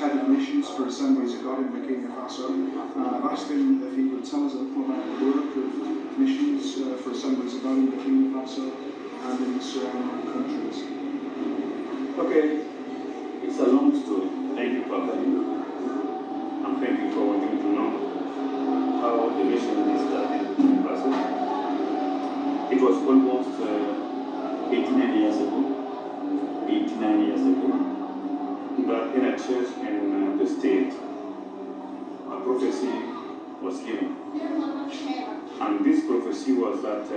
head of missions for Assemblies of God in Burkina Faso. I've asked him if he would tell us a little about the work of missions for Assemblies of God in Burkina Faso and in the surrounding countries. Okay, it's a long story. Thank you for coming. And thank you for wanting to know how the mission started in Faso. It was almost 89 years ago. But in a church in the state, a prophecy was given. And this prophecy was that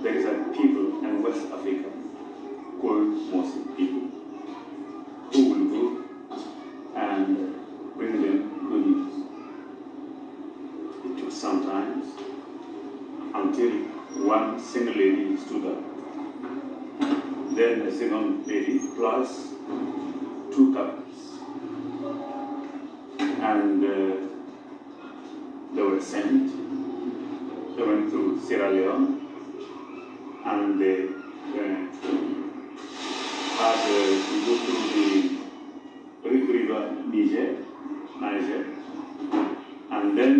there is a people in West Africa called Muslim people who will go and bring them good news. It took some time until one single lady stood up. Then a second lady plus two couples. And they were sent. They went through Sierra Leone and they had to go through the river Niger, and then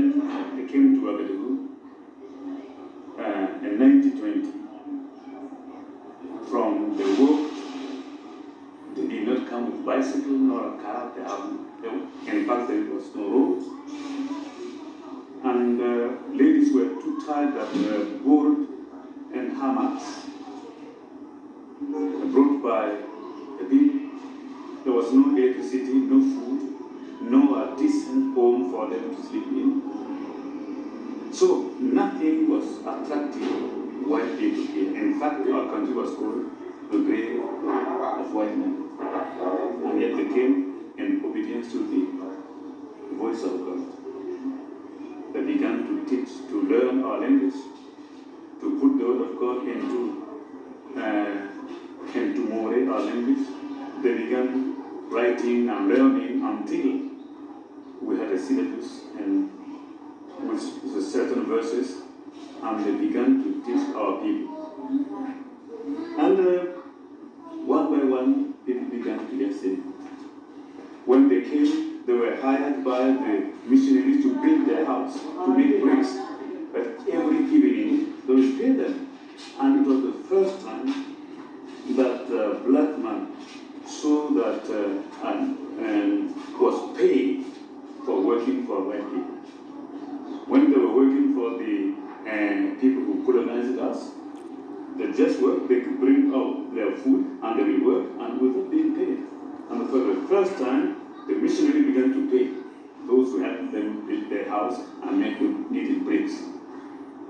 they came to Ouagadougou in 1920. From the work, they did not come with bicycle nor a car. In fact, there was no road. And ladies were too tired that they were bored in hammocks brought by the people. There was no electricity, no food, no decent home for them to sleep in. So nothing was attractive white people here. In fact, our country was called the grave of white men. And yet they came in obedience to the voice of God. They began to teach, to learn our language, to put the word of God into More, our language. They began writing and learning until we had a syllabus and with certain verses, and they began to teach our people. And one by one, people began to get saved. When they came, they were hired by the missionaries to build their house, to make bricks. But every evening, they would pay them. And it was the first time that a black man saw that and was paid for working for white people. When they were working for the people who colonized us, they just work, they could bring out their food and they will work and without being paid. And for the first time, the missionary began to pay those who helped them build their house and make needed bricks.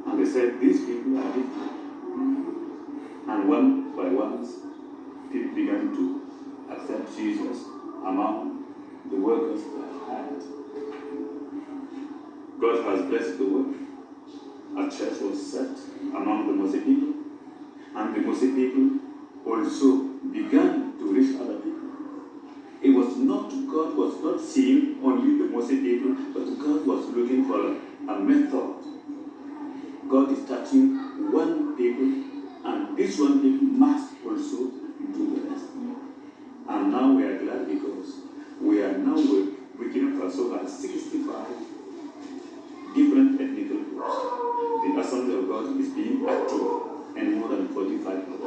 And they said, these people are different. And one by one, people began to accept Jesus among the workers they had. God has blessed the work. A church was set among the Mose people, and the Mose people also began to reach other people. It was not, God was not seeing only the Mose people, but God was looking for a method. God is touching one people, and this one people must also do the rest. And now we are glad because we are now with Burkina Faso has 65 different ethnic groups. The Assembly of God is being active in more than 45 countries.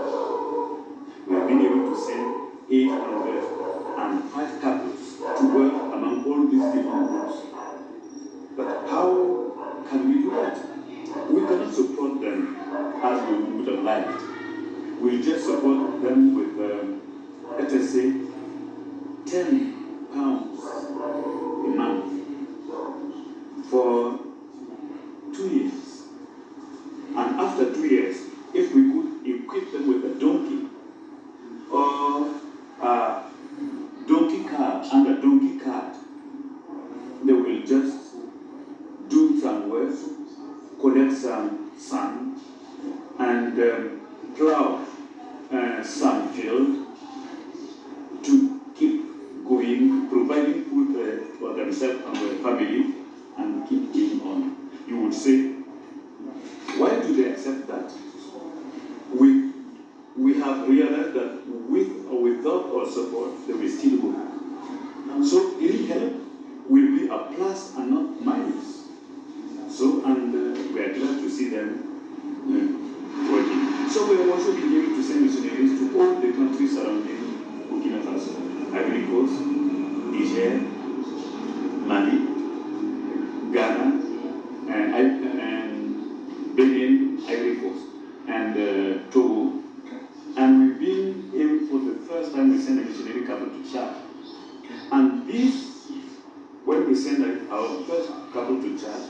We have been able to send 805 couples to work among all these different groups. But how can we do that? We cannot support them as we would have liked. We just support them with, let us say, £10 a month for 2 years. And after 2 years, if we could equip them with a donkey or a donkey cart and a donkey cart, they will just do some work, collect some sand, and plow some field to keep going, providing food for themselves and their family, and keep going on. You would say, why do they accept that? We have realized that with or without our support, they will still go. Coast, Niger, Mali, Ghana, and Benin, Ivory Coast, and Togo. And we've been able, for the first time, we sent a missionary couple to Chad. And this, when we sent our first couple to Chad,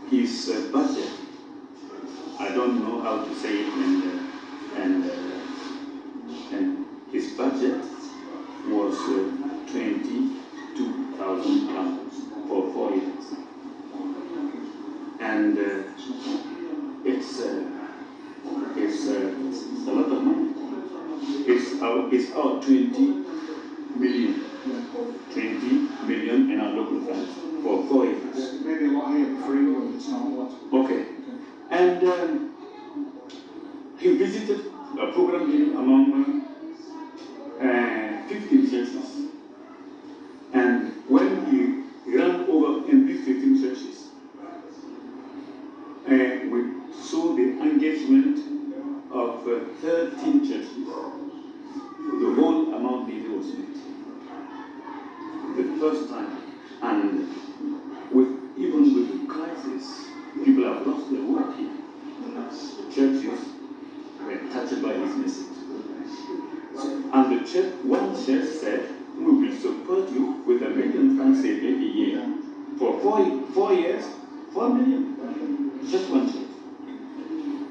his budget, I don't know how to say it, and his budget was 22,000 pounds for 4 years. And it's a lot of money. It's our 20 million in our local funds for 4 years. Maybe a lot higher for England, it's not a lot. Okay. And he visited a program here among 15 churches. And when he ran over in these 15 churches, we saw the engagement of 13 churches. The whole amount needed was met. The first time. And even with the crisis, people have lost their work here. The churches were touched by his message. And the church, one church said, we will support you with £1 million every year. For 4 years, 4 million. Just one church.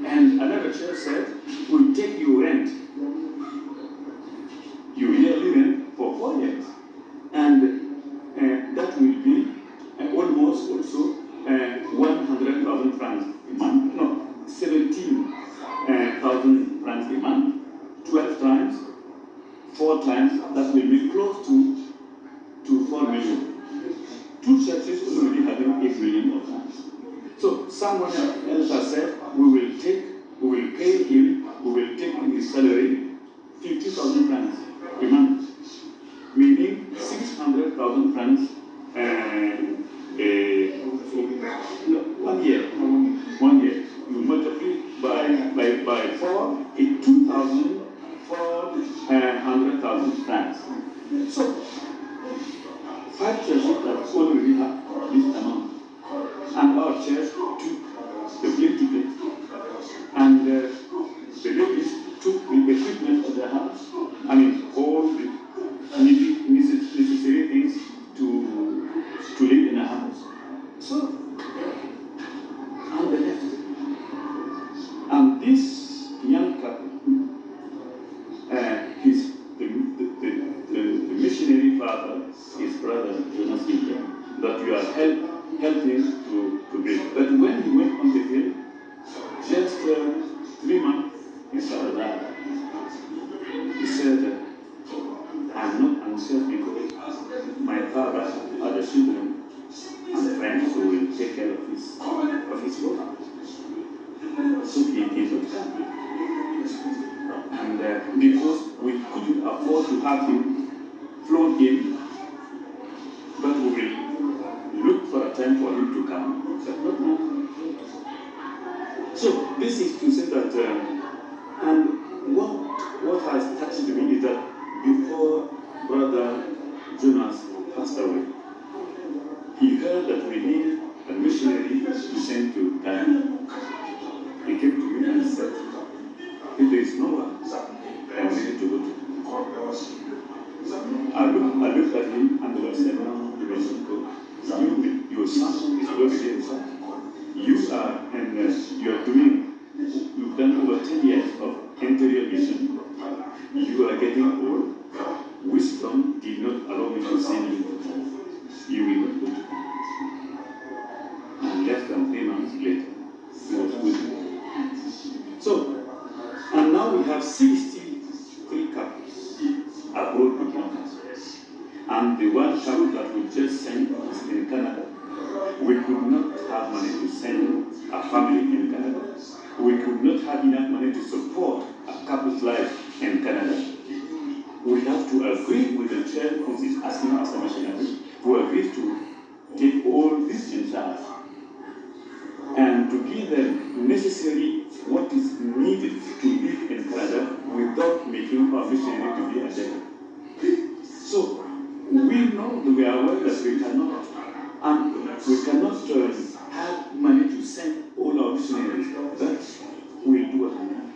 And another church said, we'll take you rent. You yearly rent for 4 years. And that will be almost also 100,000 francs a month. No, 17,000 francs a month. 12 times, 4 times, that will be close to 4 million. 2 churches already having 8 million of francs. So someone else has said, we will pay him, we will take his salary, 50,000 francs a month, meaning 600,000 francs 1 year. 1 year. You multiply by 4, it's 2,400,000 francs. So 5 churches that already have this amount. And our church took the plane ticket, and the ladies took the equipment of the house. I mean, all the necessary things to live in a house. So, and they left. And this young couple, the missionary father, his brother, Jonas Hinton, that you are helping to build. But when he went on the field, just 3 months inside that, he said, I'm not anxious because my father had the children and friends who will take care of his work. So he did not come. And because we couldn't afford to have him flown in, but we will look for a time for him to come. But not now. So this is to say that, and what has touched me is that before Brother Jonas passed away, he heard that we need a missionary to send to Ghana. He came to me and said, if there is no one, I'm ready to go to. I looked at him and the Lord said, no, you will not go. Your son is already inside. You've done over 10 years of interior mission. You are getting old. Wisdom did not allow me to send you. You will not go to. And less than 3 months later, he was with me. So, and now we have 63 couples abroad Burkina Faso. And the one couple that we just sent is in Canada. We could not have money to send a family in Canada. We could not have enough money to support a couple's life in Canada. We have to agree with the church who is asking us a missionary who agrees to take all this in charge and to give them necessary what is needed to live in Canada without making our missionary to be a beggar. So know, we are aware that we cannot, and we cannot have money to send all our missionaries. But we'll do what we can.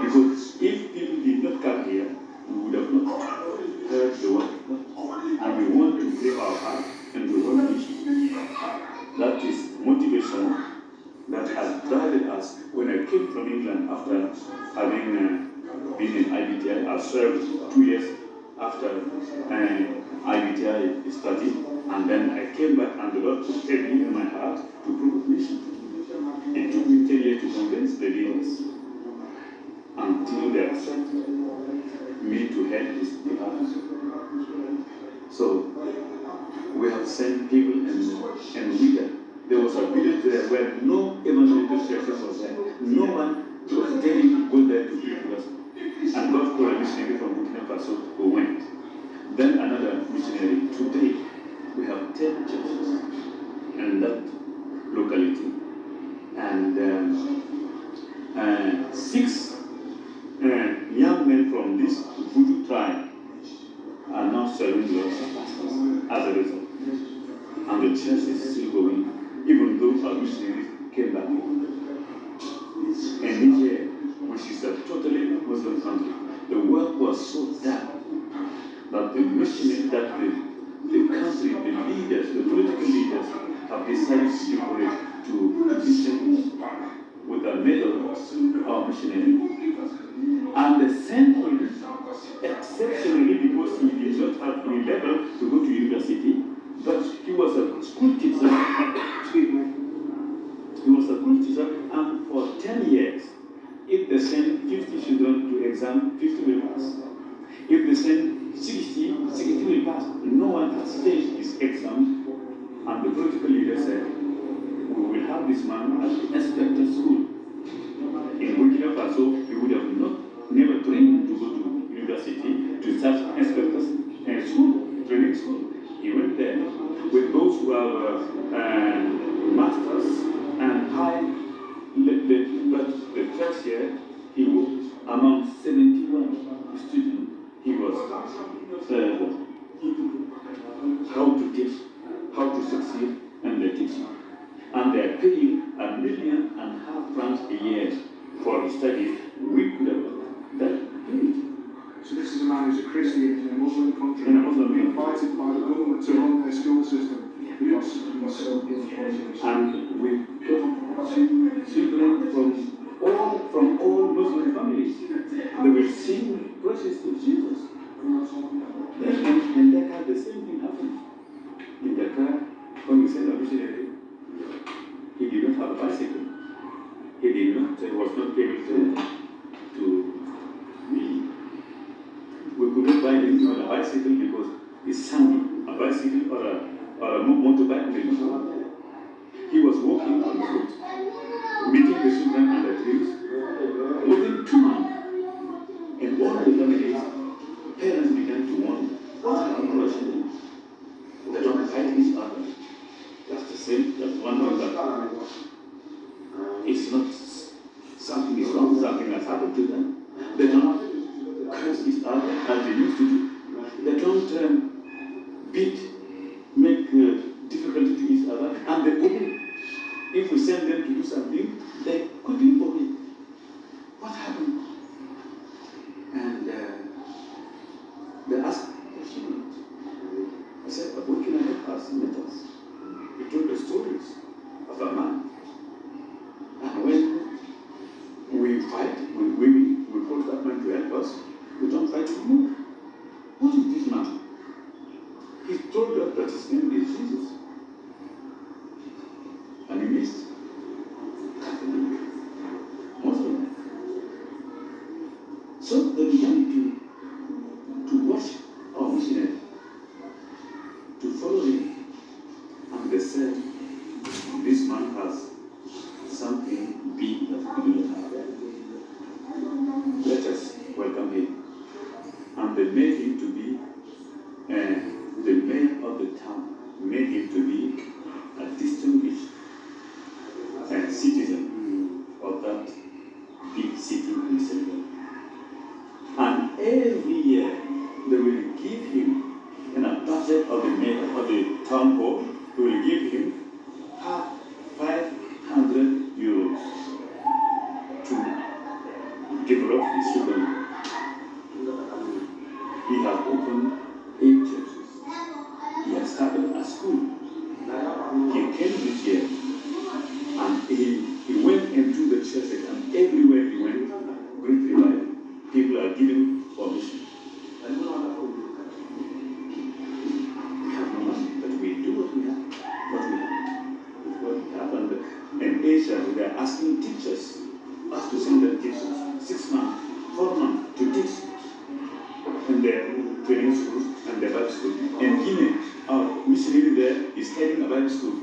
Because if people did not come here, we would have not heard the word of God. And we want to play our part and we want to mission. That is motivation that has guided us. When I came from England after having been in IBTI, I served 2 years after IBTI study, and then I came back and the Lord put heavy in my heart to prove mission. It took me 10 years to convince the leaders until they accepted me to head this department. So we have sent people and Wida. There was a village there where no evangelical churches was there. No one was daring to go there to preach the gospel. And God called a missionary from Burkina Faso who went. Then another missionary. Today we have 10 churches in that locality. And 6 young men from this Voodoo tribe are now serving the Lord as a result. And the church is still going, even though our missionaries came back home. And Niger, which is a totally Muslim country, the work was so dark that the missionaries, that the country, the leaders, the political leaders have decided to decorate to Christians with a medal of missionary. And they sent him exceptionally because he did not have any level to go to university, but he was a school teacher. He was a school teacher, and for 10 years, if they send 50 children to exam, 50 will pass. If they send 60 will pass. No one has failed his exam, and the political leader said, we will have this man at the inspector school. In Burkina Faso, he would have never dreamed to go to university to start inspectors school, training school. He went there with those who have masters and high level. But the first year, he was among 71 students. He was how to teach, how to succeed, and they teach. And they are paying $1.5 million francs a year for study. We could have that. So this is a man who's a Christian in a Muslim country, In a Muslim country. invited by the government to run their school system because he's so influential. And we got children from all Muslim families. They will sing praises to Jesus. In Dakar, the same thing happened. In Dakar, when we sent a missionary, he did not have a bicycle. He was not able to be. We could not buy him a bicycle because it's sandy. A bicycle or a motorbike will not work. He was walking on foot, meeting the children under trees. Within 2 months, in all the families, parents began to wonder, what happened to us? They don't fight each other. That's the same. That's one of that. It's not something is wrong, something has happened to them. They don't curse each other as they used to do. They don't make difficulty to each other, and they obey. If we send them to do something, they couldn't obey. What happened? And they asked the student. I said, but what can I help us? Let us. He told the stories of a man. And when we fight, we call that man to help us, we don't fight anymore. What is this man? He told us that his name is Jesus. And he missed Catholic, Muslim. So they began to watch our missionary, to follow him. And they said, this man has something big that we don't have. Let us welcome him. And they made him to be the mayor of the town, made him to be a distinguished citizen of that big city in Senegal. And every year they will give him a budget of the town hall, we will give him 500 euros to develop his children. He has opened 8 churches. He has started a school. He came this year and he went into the churches, and everywhere he went, great revival. People are giving for mission. We have no money, but we do what we have. What we have. And in Asia, they are asking teachers, us to send them teachers, 6 months, 4 months to teach in their training schools and their Bible school. In Guinea, our missionary there is heading a Bible school.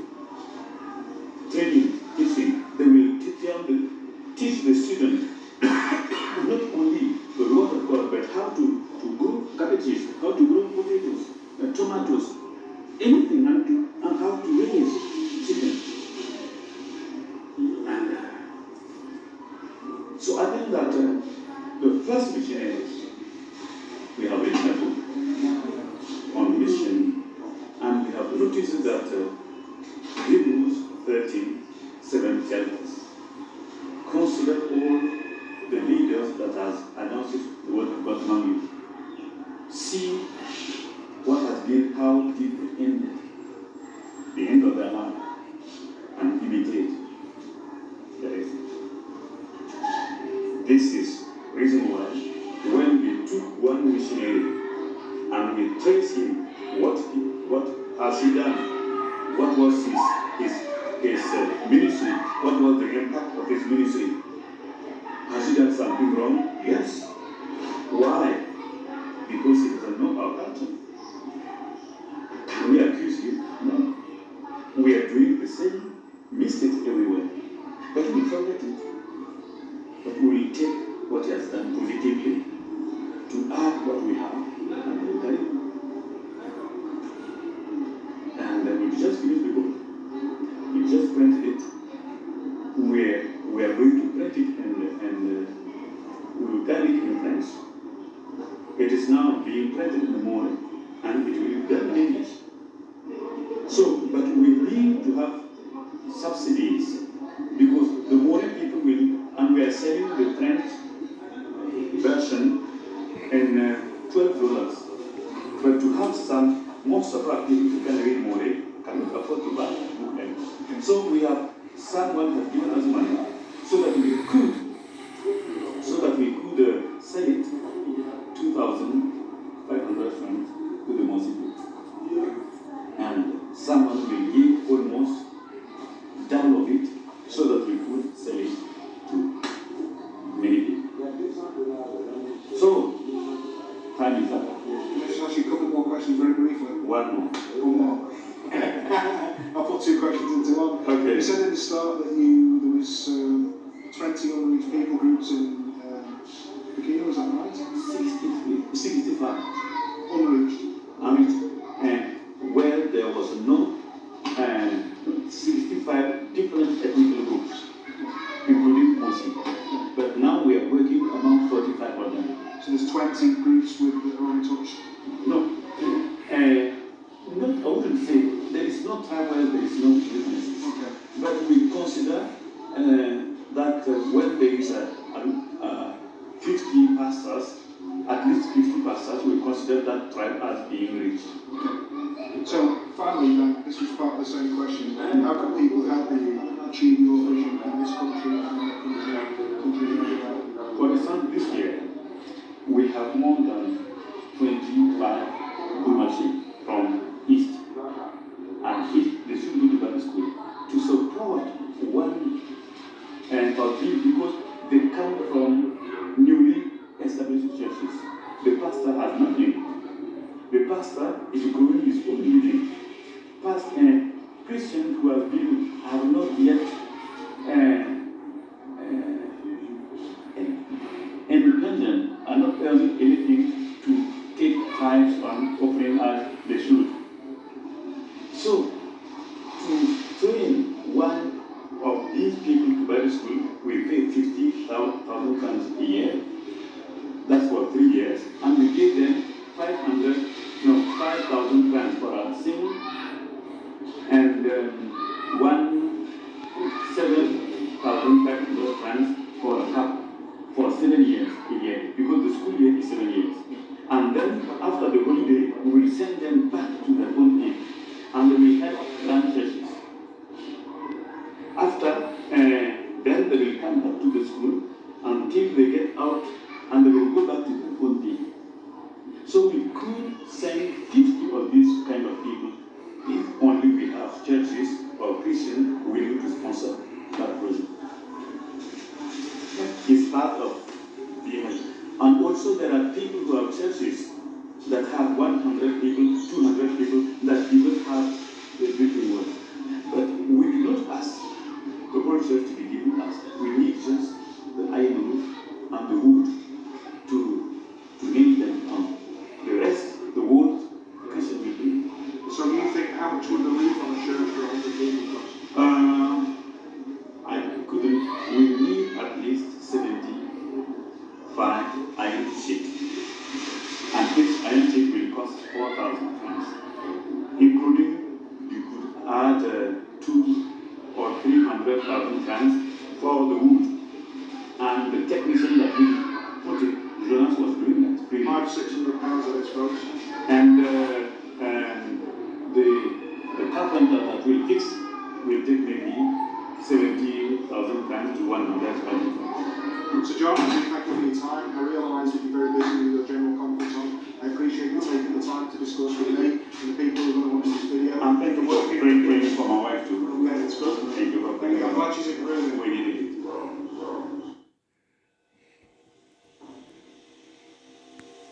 Training, teaching. They will teach the students not only the word of God, but how to grow cabbages, how to grow potatoes, tomatoes, anything, and how to raise chicken. And so I think that the first missionaries, we have written a book on mission, and we have noticed that Hebrews 13:7 tells us, consider all the leaders that has announced the word of God among you. See what has been, how deep ended, the end of their life, and imitate. This is reason why when we took one missionary and we traced him, what has he done? What was his ministry? What was the impact of his ministry? Has he done something wrong? Yes. Why? Because he doesn't know our culture. Can we accuse him? No. We are doing the same mistakes everywhere. But we forget it. But we will take what he has done positively to add what we have and we'll carry it. And we just finished the book. We just printed it. We are going to print it and we will carry it in French. It is now being printed in the morning and it will be done in English. So, but we need to have subsidies because the more people will, and we are selling the French version in $12. But to have some, most of our people who can read more cannot afford to buy it. So we have, someone has given us money so that we could sell it 2,500 francs to the mosque. And someone will give almost double of it so that we could sell it to many people. So, time is up. Let's ask you a couple more questions very briefly. One more. I'll put 2 questions into one. Okay. You said at the start that there was 20 unreached people groups in Burkina, was that right? 65. Unreached. Where there was no 65 different ethnic groups, including Muslim. But now we are working among 45 of them. So there's 20 groups that are untouched? No. I wouldn't say there is no time where there is no differences. Okay. But we consider that when there is 50 pastors, at least 50 pastors, we consider that tribe as being reached. So finally then, this was part of the same question. How can people help you achieve your vision in this country and in the country everywhere? For example, this year, we have more than 25 Burmese from East. And East, they should go to Bible school to support one of these because they come from newly established churches. The pastor has nothing. The pastor is growing his own living. Christians who have not yet independent, are not earning anything to take tithes and offering as they should. So, to train one of these people to Bible school, we pay 50,000 francs a year. That's for 3 years. And we gave them 5,000 francs for a single 7,500 francs for a cup for 7 years a year, because the school year is 7 years. And then after the holiday, we will send them back to their own inn. And we have land churches. After, then they will come back to the school until they get out, and they will go back to their own inn. So we could send 50 of these kind of people if only we have churches or Christians willing to sponsor that project. It's part of the image. And also there are people who have churches that have 100 people, 200 people that even have the drinking water. But we do not ask the whole church to be given us. We need just the iron roof and the wood to nail them on. The rest, the wood, Christian will do. So you think how much would the roof on a church for 100 people cost? I couldn't. We need at least 75 iron sheets. And each iron sheet will cost 4,000 francs. Including, you could add 200,000 or 300,000 francs for the wood. And the technician that will put it, Jonas was doing that. Really. £500-600 of this, folks. And the carpenter that will fix will take maybe 70,000 francs to 100,000 francs. So John, I thank you for your time. I realise that you're very busy with your general conference on. I appreciate you taking the time to discuss with me and the people who are going to watch this video. And thank you for praying for my wife too. Okay, it's good. Thank you for praying. I'm glad she's improving.